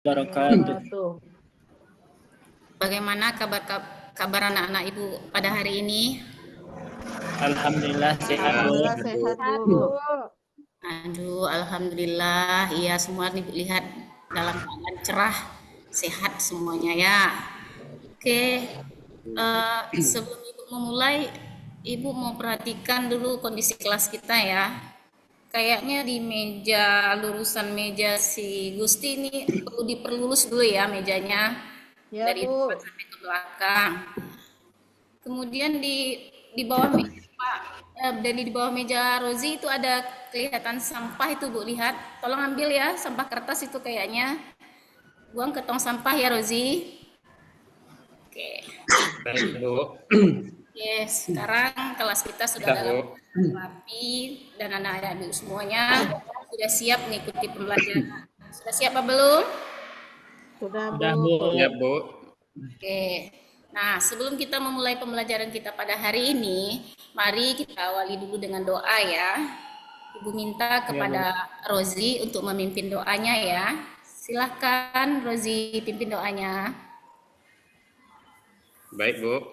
wabarakatuh. Bagaimana kabar anak-anak Ibu pada hari ini? Alhamdulillah sehat, Bu. Alhamdulillah sehat, Bu. Aduh, alhamdulillah. Iya, semua Ibu lihat dalam keadaan cerah, sehat semuanya ya. Oke, sebelum Ibu memulai, Ibu mau perhatikan dulu kondisi kelas kita ya. Kayaknya di meja lurusan meja si Gusti ini perlu diperlurus dulu ya mejanya Ya, dari depan Bu. sampai ke belakang. Kemudian di bawah meja Pak dan di bawah meja Rozi itu ada kelihatan sampah itu Bu, lihat. Tolong ambil ya sampah kertas itu kayaknya. Buang ke tong sampah ya Rozi. Oke. Baik, Bu. Oke, sekarang kelas kita sudah dalam rapi dan anak-anak semuanya sudah siap mengikuti pembelajaran. Sudah siap apa belum? Sudah, Sudah, Bu. Bu. Ya, Bu. Oke. Nah, sebelum kita memulai pembelajaran kita pada hari ini, mari kita awali dulu dengan doa ya. Ibu minta kepada Rozi untuk memimpin doanya ya. Silahkan Rozi pimpin doanya. Baik, Bu.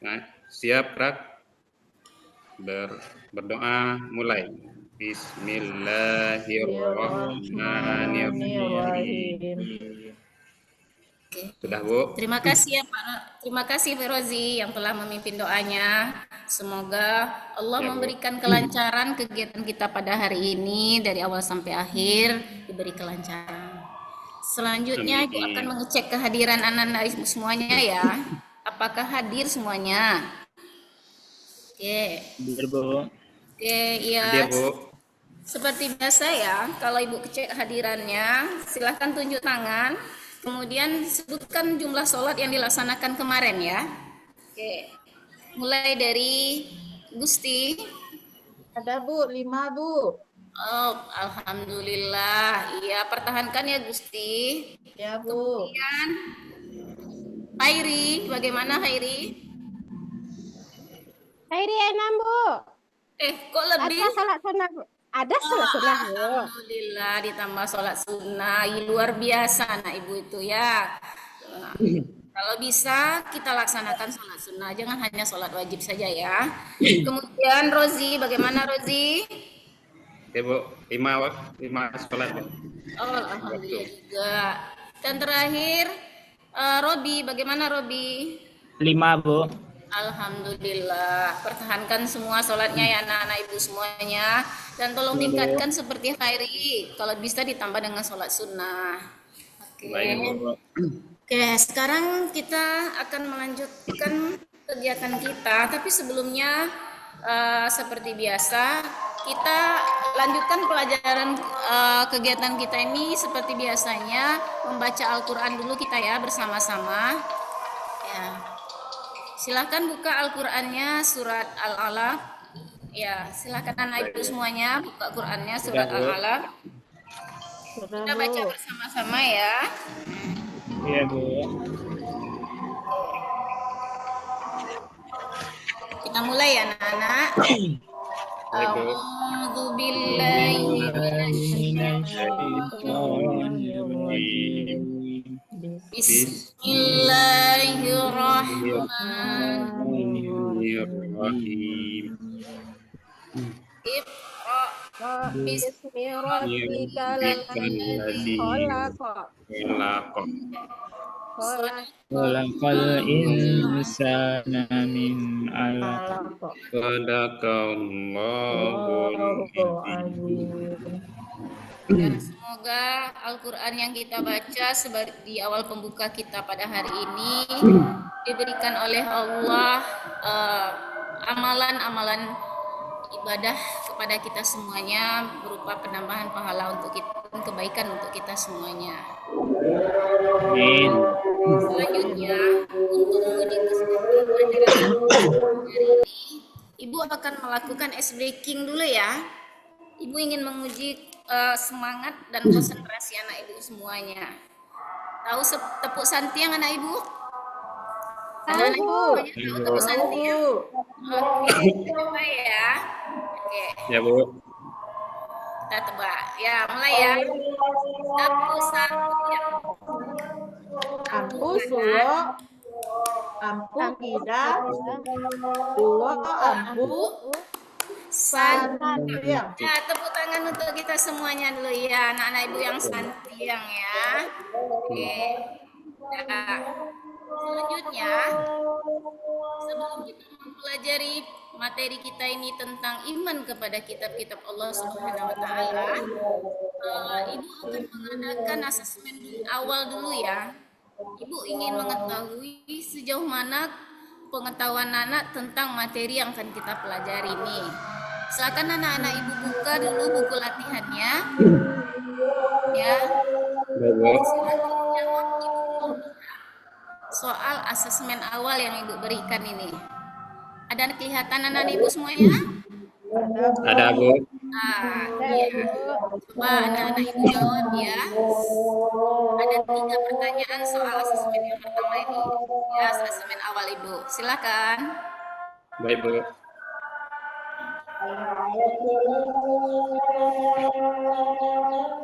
Nah, siap, Rak? Berdoa mulai. Bismillahirrahmanirrahim. Oke. Sudah, Bu? Terima kasih ya Pak. Terima kasih Pak Rozi yang telah memimpin doanya. Semoga Allah Ya, Bu. memberikan kelancaran kegiatan kita pada hari ini dari awal sampai akhir diberi kelancaran. Selanjutnya Ibu akan mengecek kehadiran anak-anak Ibu semuanya ya. Apakah hadir semuanya? Oke. Hadir, Bu. Oke, iya. Hadir, Bu. Seperti biasa ya, kalau Ibu cek hadirannya, silahkan tunjuk tangan. Kemudian sebutkan jumlah sholat yang dilaksanakan kemarin ya. Oke, mulai dari Gusti. Ada, Bu. 5, Bu. Oh, alhamdulillah. Iya, pertahankan ya Gusti. Ya, Bu. Kemudian Hairi, bagaimana Hairi? Hairi 6, Bu. Kok lebih? Ada salat sunnah, Bu. Ada salat sunnah, Bu. Alhamdulillah ditambah sholat sunnah. Luar biasa anak Ibu itu ya. Nah, kalau bisa kita laksanakan sholat sunnah, jangan hanya sholat wajib saja ya. Kemudian Rozi, bagaimana Rozi? Ya, Bu. 5 sholat, Bu. Oh, alhamdulillah juga. Dan terakhir Robi, bagaimana Robi? 5, Bu. Alhamdulillah. Pertahankan semua sholatnya ya anak-anak Ibu semuanya. Dan tolong tingkatkan seperti Khairi. Kalau bisa ditambah dengan sholat sunnah. Oke. Baik, Bu. Oke, sekarang kita akan melanjutkan kegiatan kita. Tapi sebelumnya seperti biasa, kita lanjutkan pelajaran kegiatan kita ini seperti biasanya membaca Al-Quran dulu kita ya bersama-sama. Ya. Silahkan buka Al-Qurannya surat Al-Alaq. Ya, silahkan anak Ibu semuanya buka Qurannya surat Al-Alaq. Sudah, Kita baca Bu. bersama-sama ya. Iya, Bu. Kita mulai ya anak-anak. Baik, Bu. A'udzu billahi Bismillahirrahmanirrahim. Bismillahirrahmanirrahim. Iqra Bismi rabbika ladzi khalaq. Khalaqal insana min 'alaq. Sadaqallahul azim. Dan semoga Al-Quran yang kita baca di awal pembuka kita pada hari ini diberikan oleh Allah amalan-amalan ibadah kepada kita semuanya berupa penambahan pahala untuk kita dan kebaikan untuk kita semuanya. Amin. Selanjutnya untuk menguji keseluruhan pelajaran hari ini, Ibu akan melakukan ice breaking dulu ya. Ibu ingin menguji semangat dan konsentrasi anak Ibu semuanya. Tahu tepuk santiang anak Ibu? Anak Ibu semuanya tahu tepuk santiang? Oke, coba ya. Oke. Ya, Bu. Kita tebak. Ya, mulai ya. Satu ya. Ampu sulo, ampu gida, dua ampu santiang. Ya, tepuk tangan untuk kita semuanya dulu ya, anak-anak ibu yang santiang ya. Oke. Nah, selanjutnya, sebelum kita mempelajari materi kita ini tentang iman kepada kitab-kitab Allah Subhanahu wa taala, Ibu akan mengadakan asesmen awal dulu ya. Ibu ingin mengetahui sejauh mana pengetahuan anak tentang materi yang akan kita pelajari ini. Silakan anak-anak ibu buka dulu buku latihannya. Ya. Baik, Bu. Silakan jawab ibu soal asesmen awal yang ibu berikan ini. Ada kelihatan anak-anak ibu semuanya? Ada, Bu. Iya. Coba anak-anak ibu jawab ya. Ada 3 pertanyaan soal asesmen yang pertama ini. Ya, asesmen awal ibu. Silakan. Baik, Bu.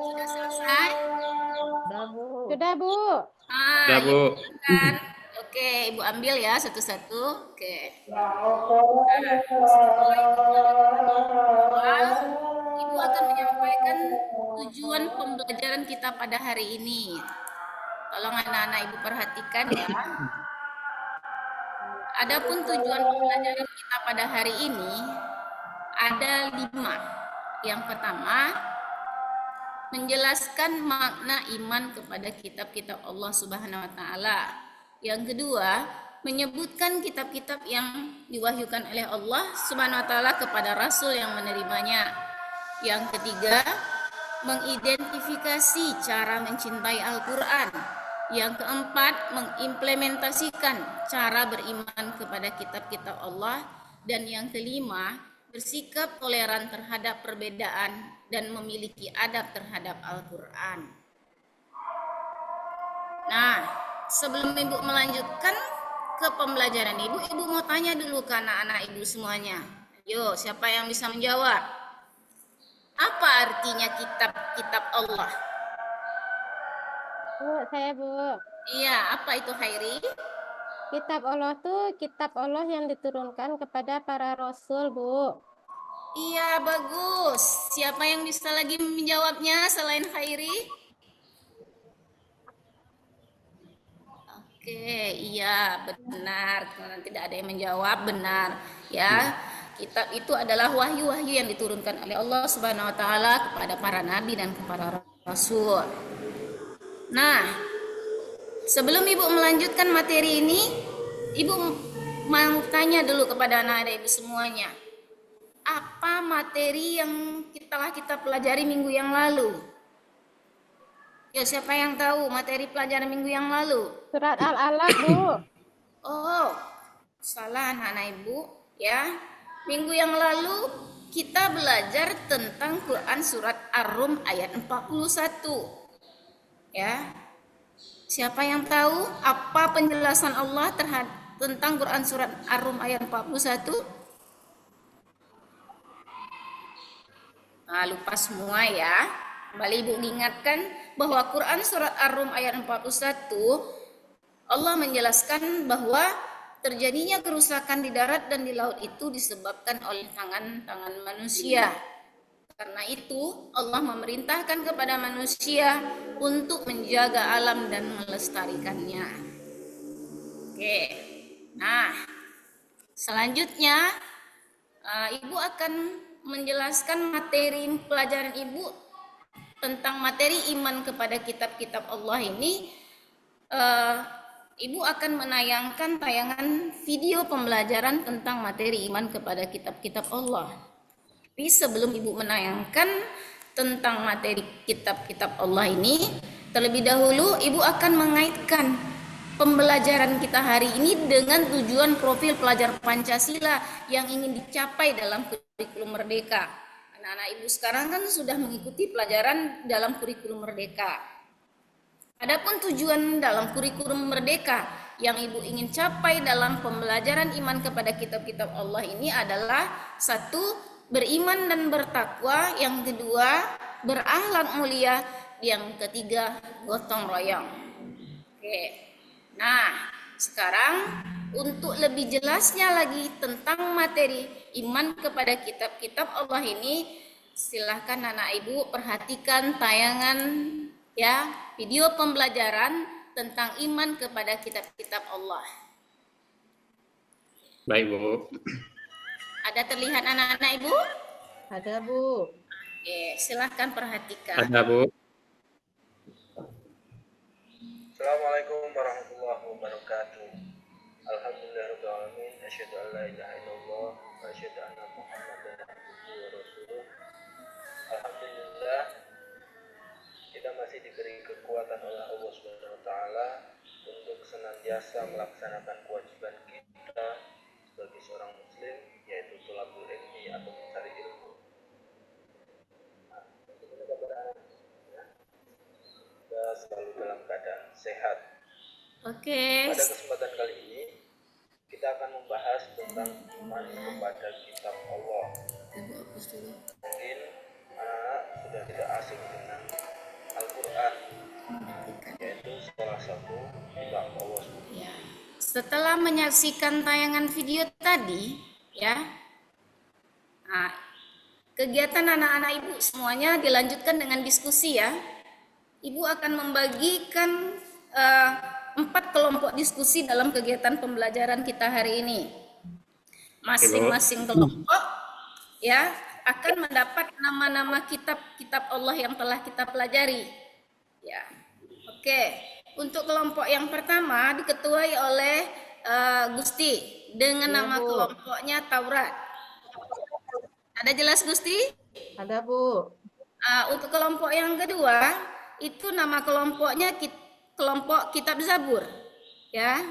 Sudah selesai? Sudah, Bu. Sudah, Bu. Kan? Oke, ibu ambil ya satu-satu. Oke. Ibu akan menyampaikan tujuan pembelajaran kita pada hari ini. Tolong anak-anak ibu perhatikan ya. Adapun tujuan pembelajaran kita pada hari ini ada 5. Yang pertama, menjelaskan makna iman kepada kitab-kitab Allah Subhanahu wa taala. Yang kedua, menyebutkan kitab-kitab yang diwahyukan oleh Allah Subhanahu wa taala kepada rasul yang menerimanya. Yang ketiga, mengidentifikasi cara mencintai Al-Qur'an. Yang keempat, mengimplementasikan cara beriman kepada kitab-kitab Allah. Dan yang kelima, bersikap toleran terhadap perbedaan dan memiliki adab terhadap Al-Quran. Nah, sebelum ibu melanjutkan ke pembelajaran ibu mau tanya dulu ke anak-anak ibu semuanya. Yo, siapa yang bisa menjawab? Apa artinya kitab-kitab Allah? Bu, saya, Bu. Iya, apa itu Khairi? Kitab Allah tuh kitab Allah yang diturunkan kepada para rasul, Bu. Iya, bagus. Siapa yang bisa lagi menjawabnya selain Khairi? Oke, iya benar. Tidak ada yang menjawab, benar. Ya, kitab itu adalah wahyu-wahyu yang diturunkan oleh Allah Subhanahu wa taala kepada para nabi dan kepada rasul. Nah, sebelum ibu melanjutkan materi ini, ibu mau tanya dulu kepada anak-anak ibu semuanya. Apa materi yang telah kita pelajari minggu yang lalu? Ya, siapa yang tahu materi pelajaran minggu yang lalu? Surat Al-Alaq, Bu. Oh, salah anak-anak ibu ya. Minggu yang lalu kita belajar tentang Quran surat Ar-Rum ayat 41. Ya. Siapa yang tahu apa penjelasan Allah tentang Quran surat Ar-Rum ayat 41? Nah, lupa semua ya. Kembali ibu ingatkan bahwa Quran surat Ar-Rum ayat 41 Allah menjelaskan bahwa terjadinya kerusakan di darat dan di laut itu disebabkan oleh tangan-tangan manusia. Karena itu Allah memerintahkan kepada manusia untuk menjaga alam dan melestarikannya. Oke. Nah, selanjutnya ibu akan menjelaskan materi pelajaran ibu tentang materi iman kepada kitab-kitab Allah ini. Ibu akan menayangkan tayangan video pembelajaran tentang materi iman kepada kitab-kitab Allah. Tapi sebelum ibu menayangkan tentang materi kitab-kitab Allah ini, terlebih dahulu ibu akan mengaitkan pembelajaran kita hari ini dengan tujuan profil pelajar Pancasila yang ingin dicapai dalam kurikulum Merdeka. Anak-anak ibu sekarang kan sudah mengikuti pelajaran dalam kurikulum Merdeka. Adapun tujuan dalam kurikulum Merdeka yang ibu ingin capai dalam pembelajaran iman kepada kitab-kitab Allah ini adalah satu, beriman dan bertakwa, yang kedua berakhlak mulia, yang ketiga gotong royong. Oke. Nah, sekarang untuk lebih jelasnya lagi tentang materi iman kepada kitab-kitab Allah ini, silahkan anak ibu perhatikan tayangan ya, video pembelajaran tentang iman kepada kitab-kitab Allah. Baik, Bu. Ada terlihat anak-anak ibu? Ada, Bu. Oke, silahkan perhatikan. Ada, Bu. Assalamualaikum warahmatullahi wabarakatuh. Alhamdulillahirabbil alamin, asyhadu an la ilaha illallah wa asyhadu anna Muhammadan abduhu wa rasuluh. Alhamdulillah, kita masih diberi kekuatan oleh Allah Subhanahu wa taala untuk senantiasa melaksanakan kewajiban kita sebagai seorang muslim, yaitu thalabul ilmi atau mencari ilmu. Kita selalu dalam keadaan sehat. Oke. Pada kesempatan kali ini kita akan membahas tentang iman kepada kitab Allah. Mungkin anak-anak sudah tidak asing dengan Al-Quran, yaitu salah satu kitab Allah. Ya. Setelah menyaksikan tayangan video tadi, ya, nah, kegiatan anak-anak ibu semuanya dilanjutkan dengan diskusi ya. Ibu akan membagikan 4 kelompok diskusi dalam kegiatan pembelajaran kita hari ini. Masing-masing kelompok ya akan mendapat nama-nama kitab-kitab Allah yang telah kita pelajari. Ya. Oke. Untuk kelompok yang pertama diketuai oleh Gusti dengan nama kelompoknya Taurat. Ada jelas Gusti? Ada, Bu. Untuk kelompok yang kedua itu nama kelompoknya kelompok Kitab Zabur, ya.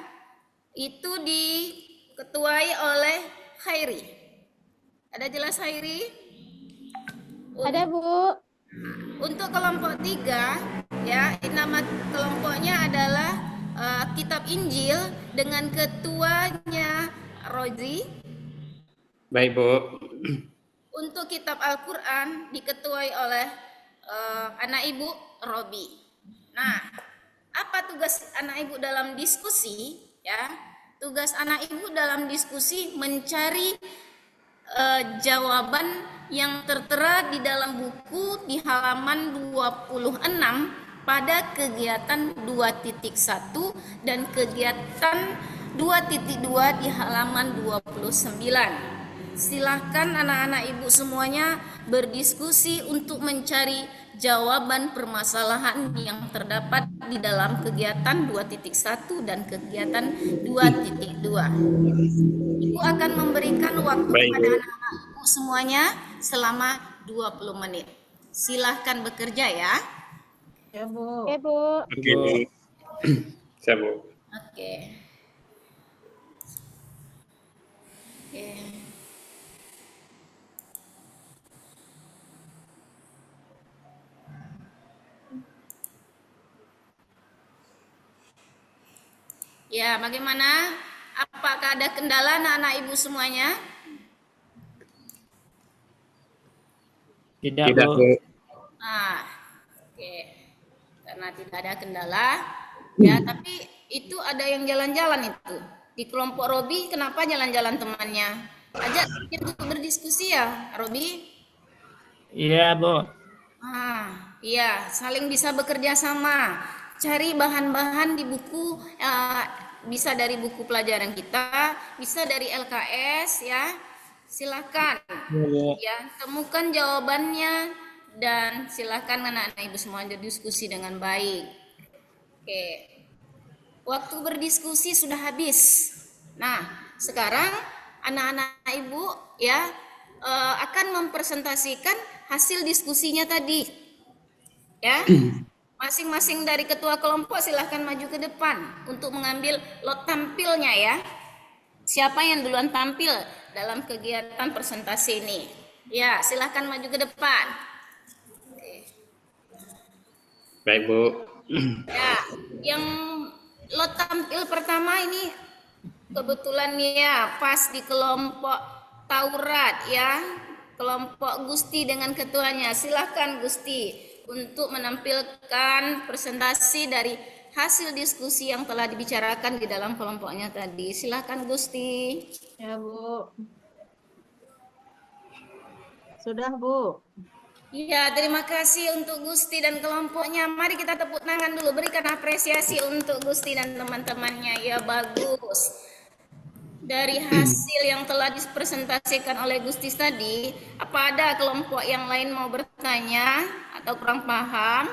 Itu diketuai oleh Khairi. Ada jelas Khairi? Ada, Bu. Untuk kelompok 3, ya, nama kelompoknya adalah Kitab Injil dengan ketuanya Rozi. Baik, Bu. Untuk Kitab Al-Quran diketuai oleh anak ibu Robi. Nah, apa tugas anak ibu dalam diskusi? Ya, tugas anak ibu dalam diskusi mencari jawaban yang tertera di dalam buku di halaman 26 pada kegiatan 2.1 dan kegiatan 2.2 di halaman 29. Silahkan anak-anak ibu semuanya berdiskusi untuk mencari jawaban permasalahan yang terdapat di dalam kegiatan 2.1 dan kegiatan 2.2. Ibu akan memberikan waktu kepada anak-anak ibu semuanya selama 20 menit. Silahkan bekerja ya. Ya, Bu. Oke, Bu. Oke, Bu. Siap, Bu. Oke. Oke. Ya, bagaimana? Apakah ada kendala anak-anak ibu semuanya? Tidak, Tidak, Bu. Bu. Oke. Karena tidak ada kendala, ya, tapi itu ada yang jalan-jalan itu. Di kelompok Robi, kenapa jalan-jalan temannya? Ajak untuk berdiskusi ya, Robi? Iya, Bu. Iya, saling bisa bekerja sama. Cari bahan-bahan di buku, bisa dari buku pelajaran kita, bisa dari LKS ya. Silakan ya, temukan jawabannya dan silakan anak-anak ibu semua berdiskusi dengan baik. Oke. Waktu berdiskusi sudah habis. Nah, sekarang anak-anak ibu ya akan mempresentasikan hasil diskusinya tadi. Ya. Masing-masing dari ketua kelompok silahkan maju ke depan untuk mengambil lot tampilnya ya. Siapa yang duluan tampil dalam kegiatan presentasi ini? Ya, silahkan maju ke depan. Oke. Baik, Bu. Ya, yang lot tampil pertama ini kebetulan ya pas di kelompok Taurat ya. kelompok Gusti dengan ketuanya. Silakan Gusti untuk menampilkan presentasi dari hasil diskusi yang telah dibicarakan di dalam kelompoknya tadi. Silakan Gusti. Ya, Bu. Sudah, Bu. Iya, terima kasih untuk Gusti dan kelompoknya. Mari kita tepuk tangan dulu, berikan apresiasi untuk Gusti dan teman-temannya. Ya, bagus. Dari hasil yang telah dipresentasikan oleh Gusti tadi, apa ada kelompok yang lain mau bertanya atau kurang paham?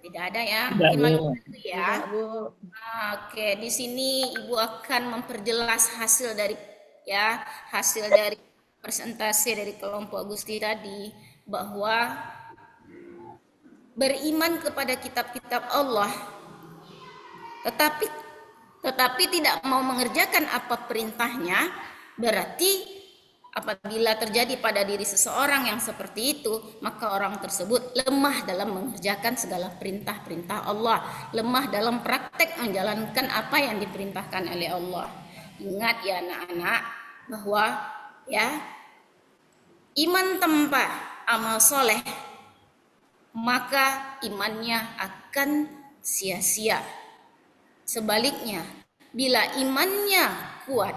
Tidak ada ya? Tidak, Mungkin Bu. malu ya. Tidak, Bu. Oke, di sini Ibu akan memperjelas hasil dari presentasi dari kelompok Gusti tadi, bahwa beriman kepada kitab-kitab Allah tetapi tidak mau mengerjakan apa perintahnya, berarti apabila terjadi pada diri seseorang yang seperti itu, maka orang tersebut lemah dalam mengerjakan segala perintah-perintah Allah, lemah dalam praktek menjalankan apa yang diperintahkan oleh Allah. Ingat ya anak-anak, bahwa ya, iman tanpa amal soleh, maka imannya akan sia-sia. Sebaliknya, bila imannya kuat,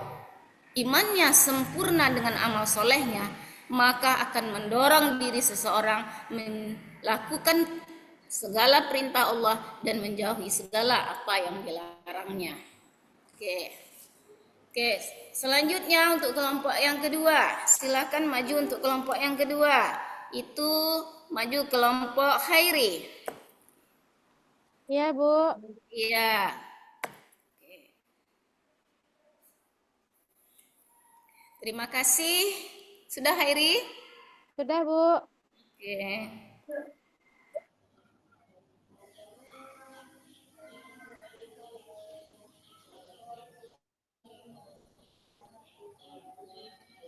imannya sempurna dengan amal solehnya, maka akan mendorong diri seseorang melakukan segala perintah Allah dan menjauhi segala apa yang dilarangnya. Oke, selanjutnya untuk kelompok yang kedua, silakan maju untuk kelompok yang kedua. Itu maju kelompok Khairi. Ya, Bu. Iya. Terima kasih. Sudah Khairi? Sudah, Bu. Oke.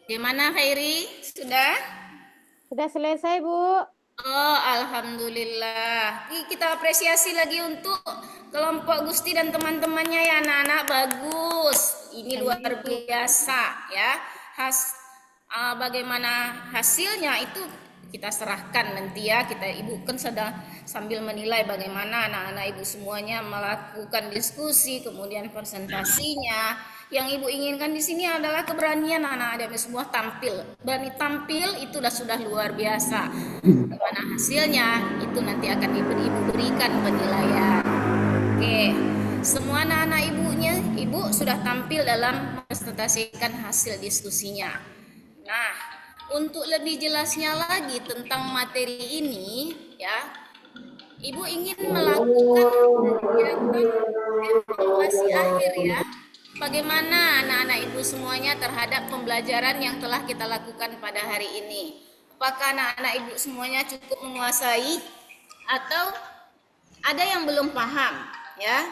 Gimana Khairi? Sudah? Sudah selesai, Bu. Oh, alhamdulillah. Kita apresiasi lagi untuk kelompok Gusti dan teman-temannya ya anak-anak, bagus. Ini luar biasa ya. Bagaimana hasilnya itu kita serahkan nanti ya. Ibu kan sedang sambil menilai bagaimana anak-anak ibu semuanya melakukan diskusi, kemudian presentasinya. Yang ibu inginkan di sini adalah keberanian anak-anak semua tampil. Berani tampil itu sudah luar biasa. Bagaimana hasilnya itu nanti akan ibu berikan penilaian. Oke, semua anak-anak ibu sudah tampil dalam presentasikan hasil diskusinya. Nah, untuk lebih jelasnya lagi tentang materi ini, ya, ibu ingin melakukan kegiatan evaluasi akhir ya. Bagaimana anak-anak ibu semuanya terhadap pembelajaran yang telah kita lakukan pada hari ini? Apakah anak-anak ibu semuanya cukup menguasai atau ada yang belum paham? Ya,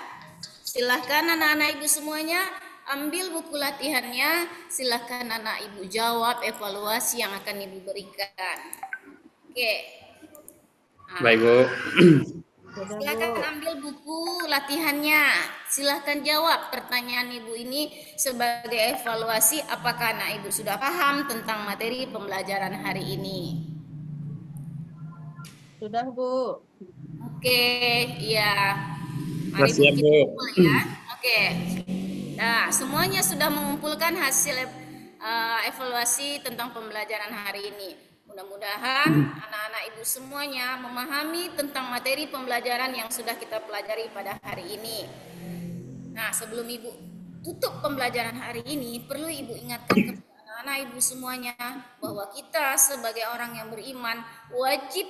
silahkan anak-anak ibu semuanya ambil buku latihannya. Silahkan anak ibu jawab evaluasi yang akan ibu berikan. Oke. Nah, Baik, Bu. silakan ambil buku latihannya. Silahkan jawab pertanyaan ibu ini sebagai evaluasi apakah anak ibu sudah paham tentang materi pembelajaran hari ini. Sudah, Bu. Oke, ya. Mari Siap, kita Bu. kumpul ya. Oke. Nah, semuanya sudah mengumpulkan hasil evaluasi tentang pembelajaran hari ini. Mudah-mudahan anak-anak ibu semuanya memahami tentang materi pembelajaran yang sudah kita pelajari pada hari ini. Nah, sebelum ibu tutup pembelajaran hari ini, perlu ibu ingatkan kepada anak-anak ibu semuanya bahwa kita sebagai orang yang beriman wajib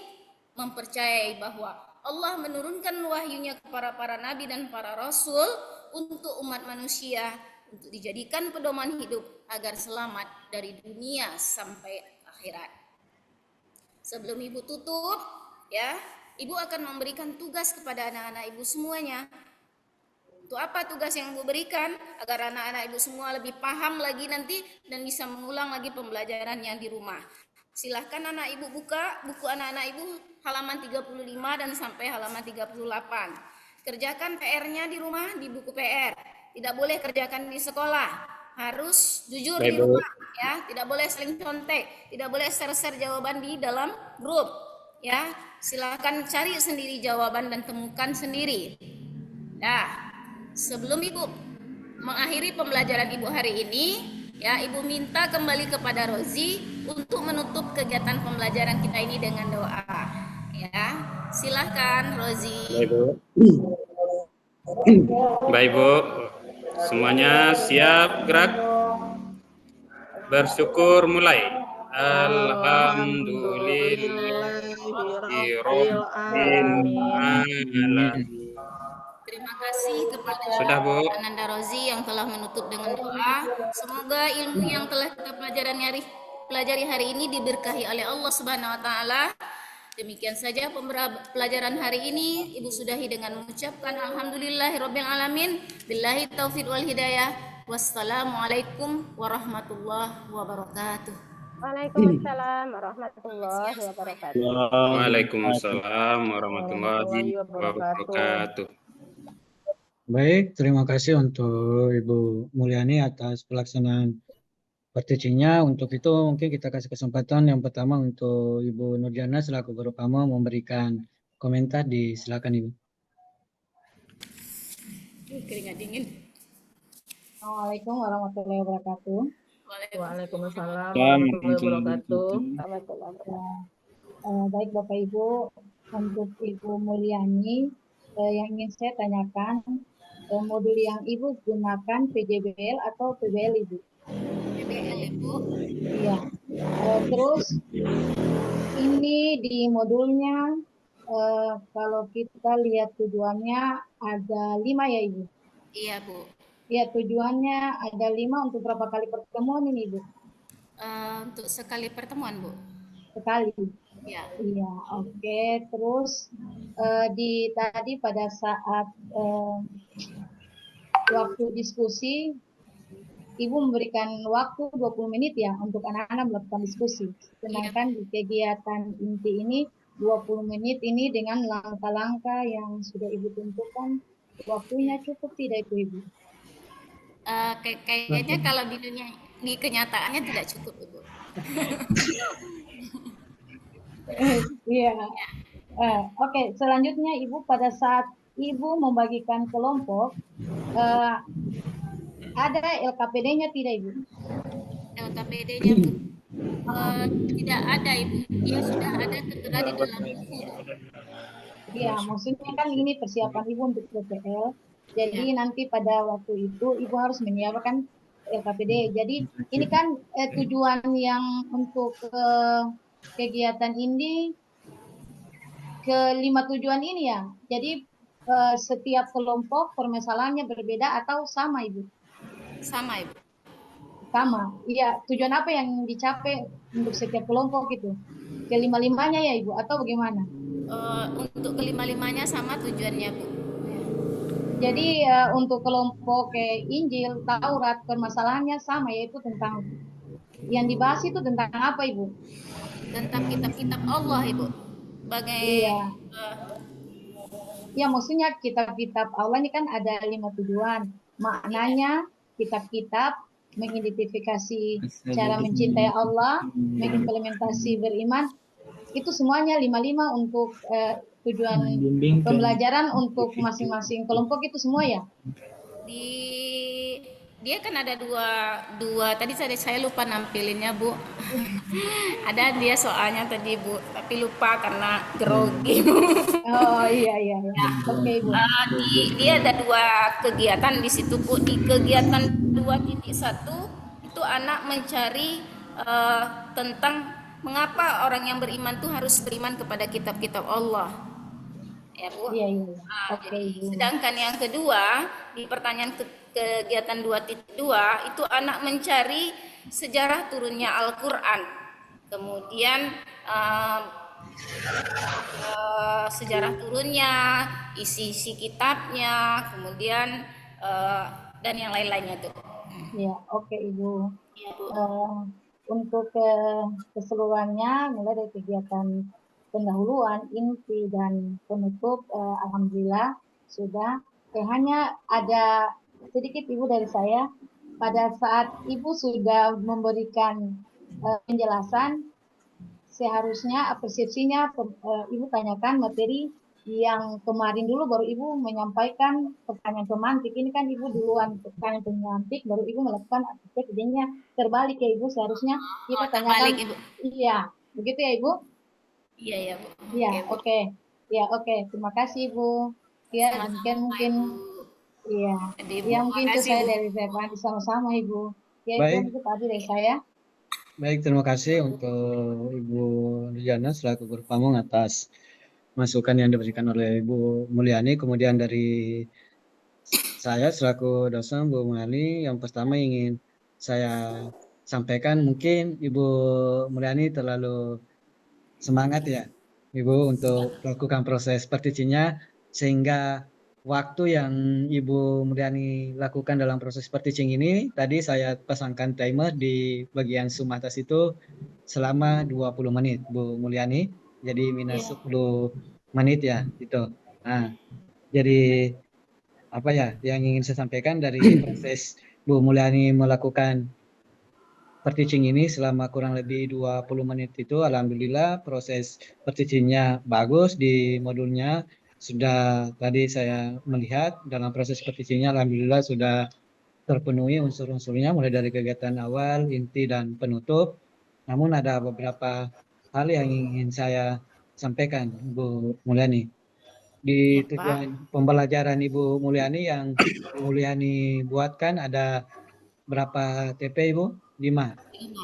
mempercayai bahwa Allah menurunkan wahyunya kepada para nabi dan para rasul untuk umat manusia, untuk dijadikan pedoman hidup agar selamat dari dunia sampai akhirat. Sebelum ibu tutup, ya, ibu akan memberikan tugas kepada anak-anak ibu semuanya. Untuk apa tugas yang ibu berikan? Agar anak-anak ibu semua lebih paham lagi nanti dan bisa mengulang lagi pembelajarannya di rumah. Silahkan anak ibu buka buku anak-anak ibu halaman 35 dan sampai halaman 38. Kerjakan PR-nya di rumah di buku PR. Tidak boleh kerjakan di sekolah. Harus jujur Baik, di Bu. rumah ya, tidak boleh saling contek, tidak boleh share-share jawaban di dalam grup ya. Silakan cari sendiri jawaban dan temukan sendiri. Nah, sebelum Ibu mengakhiri pembelajaran Ibu hari ini, ya Ibu minta kembali kepada Rozi untuk menutup kegiatan pembelajaran kita ini dengan doa. Ya, silahkan Rozi. Baik, Bu. Baik, Bu. Semuanya siap gerak. Bersyukur mulai. Alhamdulillahirabbil alamin. Terima kasih kepada Sudah, Bu. Ananda Rozi yang telah menutup dengan doa. Semoga ilmu yang telah kita pelajari hari ini diberkahi oleh Allah Subhanahu wa taala. Demikian saja pelajaran hari ini. Ibu sudahi dengan mengucapkan alhamdulillahirabbil alamin. Billahi taufik wal hidayah. Wassalamualaikum warahmatullahi wabarakatuh. Waalaikumsalam warahmatullahi wabarakatuh. Waalaikumsalam warahmatullahi wabarakatuh. Baik, terima kasih untuk Ibu Mulyani atas pelaksanaan partisinya. Untuk itu mungkin kita kasih kesempatan yang pertama untuk Ibu Nurjana selaku guru kamu memberikan komentar. Silakan Ibu. Keringat dingin. Assalamualaikum warahmatullahi wabarakatuh. Waalaikumsalam warahmatullahi wabarakatuh. Baik Bapak Ibu, untuk Ibu Mulyani, yang ingin saya tanyakan, modul yang Ibu gunakan PJBL atau PBL Ibu? PBL Ibu. Iya. Terus ini di modulnya, kalau kita lihat tujuannya ada 5 ya Ibu? Iya Bu. Ya, tujuannya ada 5 untuk berapa kali pertemuan ini, Bu? Untuk sekali pertemuan, Bu. Sekali. Ya. Iya, oke. Terus tadi pada saat waktu diskusi, Ibu memberikan waktu 20 menit ya untuk anak-anak melakukan diskusi. Sedangkan di kegiatan inti ini 20 menit ini dengan langkah-langkah yang sudah Ibu tentukan, waktunya cukup tidak itu Ibu? Kayaknya kalau di kenyataannya tidak cukup Ibu. Iya. Oke, selanjutnya Ibu pada saat Ibu membagikan kelompok, ada LKPD-nya tidak Ibu? LKPD-nya Bu, tidak ada Ibu. Dia sudah ada tertera di dalam buku. Iya, maksudnya kan ini persiapan Ibu untuk PPL. Jadi nanti pada waktu itu Ibu harus menyiapkan LKPD. Jadi ini kan tujuan yang untuk kegiatan ini ke-5 tujuan ini ya. Jadi setiap kelompok permasalahannya berbeda atau sama Ibu? Sama Ibu. Sama. Iya, tujuan apa yang dicapai untuk setiap kelompok itu? Ke-5-5-nya ya Ibu atau bagaimana? Untuk ke-5-5-nya sama tujuannya Bu. Jadi untuk kelompok Injil, Taurat, permasalahannya sama, yaitu tentang yang dibahas itu tentang apa Ibu? Tentang kitab-kitab Allah Ibu. Iya. Ya maksudnya kitab-kitab Allah ini kan ada 5 tujuan. Maknanya kitab-kitab mengidentifikasi cara mencintai Allah, mengimplementasi beriman, itu semuanya 5-5 untuk tujuan pembelajaran untuk masing-masing kelompok itu semua ya? Dia kan ada dua tadi saya lupa nampilinnya Bu. Ada dia soalnya tadi Bu, tapi lupa karena grogi. Oh iya. Oke Bu. Dia ada 2 kegiatan di situ Bu. Di kegiatan 2.1 itu anak mencari tentang mengapa orang yang beriman tuh harus beriman kepada kitab-kitab Allah. Ya Bu. Iya. Oke, Jadi, sedangkan yang kedua di pertanyaan kegiatan 2.2 itu anak mencari sejarah turunnya Al-Quran, kemudian sejarah turunnya, isi kitabnya, kemudian dan yang lain-lainnya tuh. Ya, oke Ibu. Ya, Bu. Untuk keseluruhannya mulai dari kegiatan pendahuluan, inti dan penutup, alhamdulillah sudah. Hanya ada sedikit Ibu dari saya, pada saat Ibu sudah memberikan penjelasan, seharusnya persepsinya Ibu tanyakan materi yang kemarin dulu, baru Ibu menyampaikan pertanyaan pemantik. Ini kan Ibu duluan pertanyaan pemantik, baru Ibu melakukan artikel, jadinya terbalik ya Ibu. Seharusnya kita tanyakan, Terbalik, Ibu. iya, begitu ya Ibu? Iya, ya, Bu. Iya, Oke, Bu. oke. Ya, oke. Terima kasih Ibu. Ya, Sama-sama, demikian mungkin, Ibu. iya. Jadi, Ibu, Ya, mungkin itu makasih, saya Bu. dari saya. Sama-sama Ibu. Ya, itu Baik, mungkin tadi dari saya. baik, terima kasih untuk Ibu Nurjana selaku guru pamong atas masukan yang diberikan oleh Ibu Mulyani. Kemudian dari saya selaku dosen Bu Mulyani, yang pertama ingin saya sampaikan, mungkin Ibu Mulyani terlalu semangat ya Ibu untuk melakukan proses partitionnya, sehingga waktu yang Ibu Mulyani lakukan dalam proses partitioning ini, tadi saya pasangkan timer di bagian zoom atas itu selama 20 menit Bu Mulyani, jadi minus 10 menit ya itu. Nah, jadi apa ya yang ingin saya sampaikan dari proses Bu Mulyani melakukan partitioning ini selama kurang lebih 20 menit itu, alhamdulillah proses partitioningnya bagus di modulnya. Sudah tadi saya melihat dalam proses partitioningnya alhamdulillah sudah terpenuhi unsur-unsurnya mulai dari kegiatan awal, inti, dan penutup. Namun ada beberapa hal yang ingin saya sampaikan Bu Mulyani. Di Ya, Pak. tujuan pembelajaran Ibu Mulyani yang Ibu Mulyani buatkan ada berapa TP Ibu? 5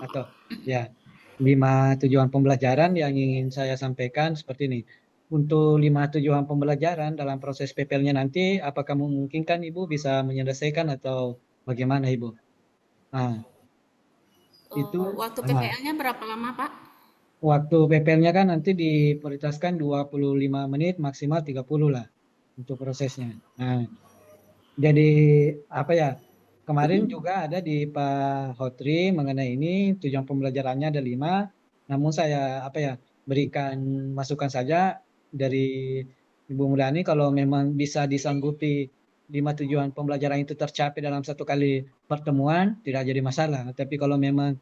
atau ya 5 tujuan pembelajaran yang ingin saya sampaikan seperti ini. Untuk 5 tujuan pembelajaran dalam proses PPL-nya nanti, apakah memungkinkan Ibu bisa menyelesaikan atau bagaimana Ibu? Nah, itu Waktu PPL-nya berapa lama, Pak? waktu PPL-nya kan nanti diprioritaskan 25 menit, maksimal 30 lah untuk prosesnya. Nah, jadi apa ya? Kemarin juga ada di Pak Hotri mengenai ini tujuan pembelajarannya ada 5, namun saya apa ya berikan masukan saja dari Ibu Mulyani kalau memang bisa disanggupi 5 tujuan pembelajaran itu tercapai dalam satu kali pertemuan tidak jadi masalah. Tapi kalau memang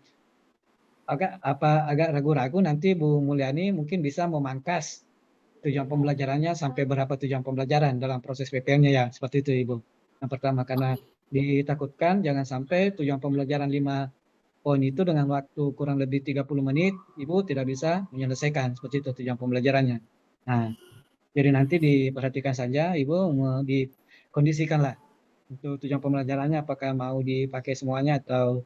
agak ragu-ragu, nanti Bu Mulyani mungkin bisa memangkas tujuan pembelajarannya sampai berapa tujuan pembelajaran dalam proses PPL-nya ya, seperti itu Ibu. Yang pertama, karena ditakutkan jangan sampai tujuan pembelajaran 5 poin itu dengan waktu kurang lebih 30 menit, Ibu tidak bisa menyelesaikan, seperti itu tujuan pembelajarannya. Nah, jadi nanti diperhatikan saja Ibu, dikondisikanlah untuk tujuan pembelajarannya apakah mau dipakai semuanya atau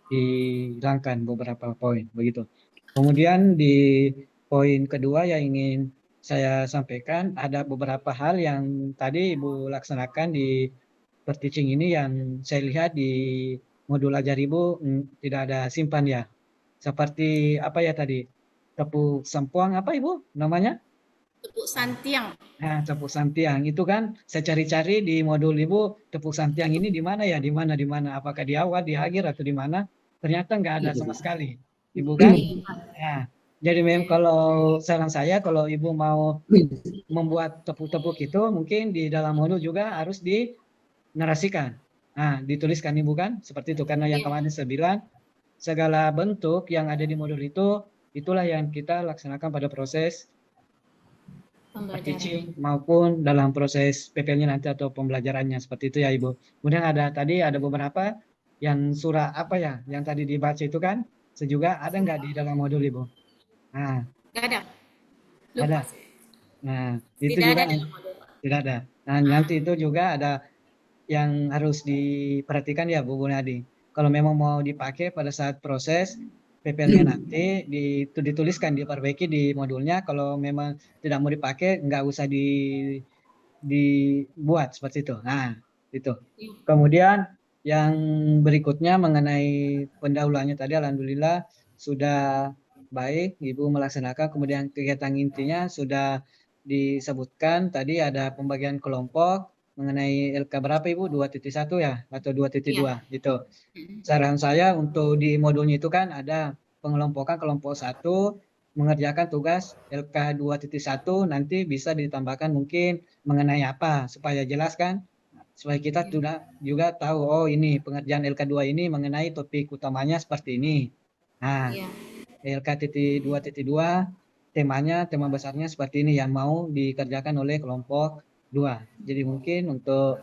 dihilangkan beberapa poin, begitu. Kemudian di poin kedua yang ingin saya sampaikan, ada beberapa hal yang tadi Ibu laksanakan di per-teaching ini yang saya lihat di modul ajar Ibu tidak ada simpan ya. Seperti apa ya tadi? Tepuk sempoang apa Ibu namanya? Tepuk santiang. Nah, tepuk santiang itu kan saya cari-cari di modul Ibu, tepuk santiang ini di mana ya? Di mana? Apakah di awal, di akhir atau di mana? Ternyata nggak ada sama sekali. Ibu kan? Nah, jadi memang kalau saran saya kalau Ibu mau membuat tepuk-tepuk itu mungkin di dalam modul juga harus dinarasikan. Nah, dituliskan Ibu kan? Seperti itu karena yang kemarin saya bilang segala bentuk yang ada di modul itu itulah yang kita laksanakan pada proses teaching maupun dalam proses PPL-nya nanti atau pembelajarannya, seperti itu ya Ibu. Kemudian ada beberapa yang surah apa ya yang tadi dibaca itu kan juga ada nggak di dalam modul Ibu? Nah, Nggak ada. ada. Nah, itu Tidak juga ada dalam modul, Pak. tidak ada. Nah, nanti itu juga ada yang harus diperhatikan ya Bu Gunadi. Kalau memang mau dipakai pada saat proses PPL-nya nanti dituliskan, diperbaiki di modulnya. Kalau memang tidak mau dipakai, nggak usah dibuat seperti itu. Nah, itu. Kemudian yang berikutnya mengenai pendahuluannya tadi, alhamdulillah sudah baik Ibu melaksanakan. Kemudian kegiatan intinya sudah disebutkan. Tadi ada pembagian kelompok mengenai LK berapa Ibu? 2.1 ya? Atau 2.2 gitu. Saran saya untuk di modulnya itu kan ada pengelompokan kelompok 1 mengerjakan tugas LK 2.1, nanti bisa ditambahkan mungkin mengenai apa supaya jelas kan supaya kita juga tahu, oh ini pengerjaan LK2 ini mengenai topik utamanya seperti ini. Nah, Iya. LK.2.2 tema besarnya seperti ini yang mau dikerjakan oleh kelompok 2. Jadi mungkin untuk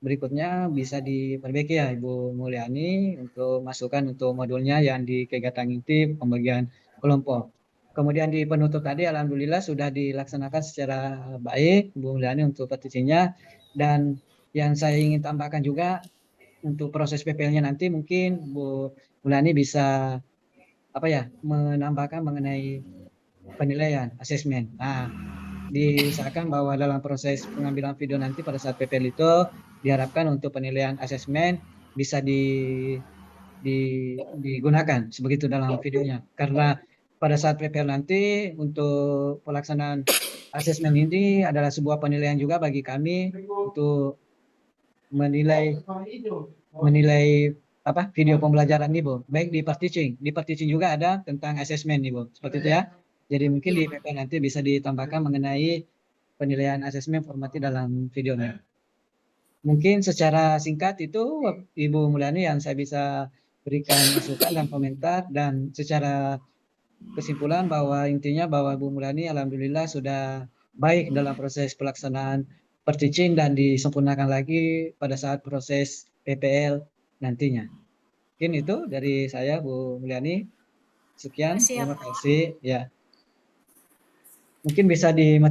berikutnya bisa diperbaiki ya Ibu Mulyani untuk masukan untuk modulnya yang di kegiatan inti pembagian kelompok. Kemudian di penutup tadi alhamdulillah sudah dilaksanakan secara baik Bu Mulyani untuk petisinya, dan yang saya ingin tambahkan juga untuk proses PPL-nya nanti mungkin Bu Mulyani bisa menambahkan mengenai penilaian asesmen. Nah, diusahakan bahwa dalam proses pengambilan video nanti pada saat PPL itu diharapkan untuk penilaian asesmen bisa digunakan sebegitu dalam videonya. Karena pada saat PPL nanti untuk pelaksanaan asesmen ini adalah sebuah penilaian juga bagi kami untuk menilai video pembelajaran nih Bu. Baik di teaching juga ada tentang asesmen nih Bu. Seperti itu ya. Jadi mungkin di PPL nanti bisa ditambahkan mengenai penilaian asesmen formatif dalam videonya. Mungkin secara singkat itu Ibu Mulyani yang saya bisa berikan masukan dan komentar, dan secara kesimpulan bahwa intinya bahwa Ibu Mulyani alhamdulillah sudah baik dalam proses pelaksanaan per-teaching dan disempurnakan lagi pada saat proses PPL nantinya. Mungkin itu dari saya Bu Mulyani. Sekian, terima kasih ya. Mungkin bisa dimatikan